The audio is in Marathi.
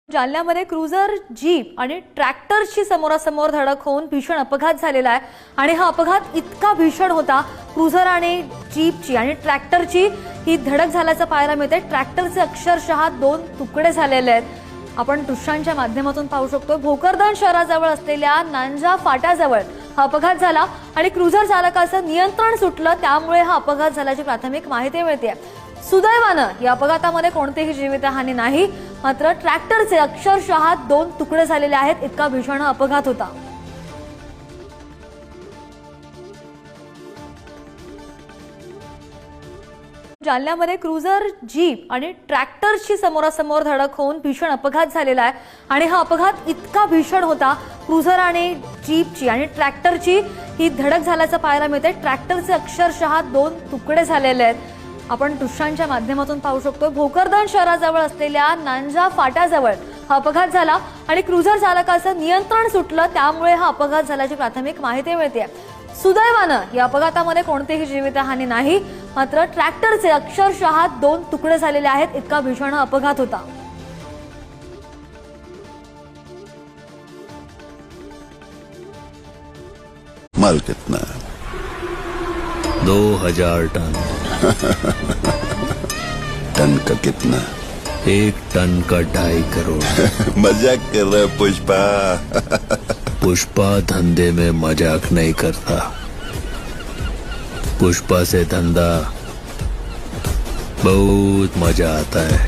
जालन्यामध्ये क्रुझर जीप आणि ट्रॅक्टरची समोरासमोर धडक होऊन भीषण अपघात झालेला आहे आणि हा अपघात इतका भीषण होता। क्रुझर आणि जीपची आणि ट्रॅक्टरची ही धडक झाल्याचं पाहायला मिळते। ट्रॅक्टरचे अक्षरशः 2 तुकडे झालेले आहेत। आपण दृश्यांच्या माध्यमातून पाहू शकतो भोकरदन शहराजवळ असलेल्या नांजा फाट्याजवळ हा अपघात झाला आणि क्रुझर चालकाचं नियंत्रण सुटलं, त्यामुळे हा अपघात झाल्याची प्राथमिक माहिती मिळते। सुदैवानं या अपघातामध्ये कोणतीही जीवितहानी नाही, मात्र ट्रॅक्टरचे अक्षरशः 2 तुकडे झालेले आहेत। इतका भीषण हा अपघात होता। जालन्यामध्ये क्रुझर जीप आणि ट्रॅक्टरची समोरासमोर धडक होऊन भीषण अपघात झालेला आहे आणि हा अपघात इतका भीषण होता। क्रुझर आणि जीपची आणि ट्रॅक्टरची ही धडक झाल्याचं पाहायला मिळते। ट्रॅक्टरचे अक्षरशः 2 तुकडे झालेले आहेत। आपण दृश्यांच्या माध्यमातून पाहू शकतो भोकरदन शहराजवळ असलेल्या नांजा फाट्याजवळ हा अपघात झाला आणि क्रुझर चालकाचं नियंत्रण सुटलं, त्यामुळे हा अपघात झाल्याची प्राथमिक माहिती मिळते। सुदैवानं या अपघातामध्ये कोणतीही जीवितहानी नाही, मात्र ट्रॅक्टरचे अक्षरशः 2 तुकडे झालेले आहेत। इतका भीषण हा अपघात होता। माल कितना? 2000 टन। टन का कितना? 1 टन का 2.5 करोड़। मजाक कर रहा है पुष्पा। पुष्पा धंधे में मजाक नहीं करता। पुष्पा से धंधा बहुत मजा आता है।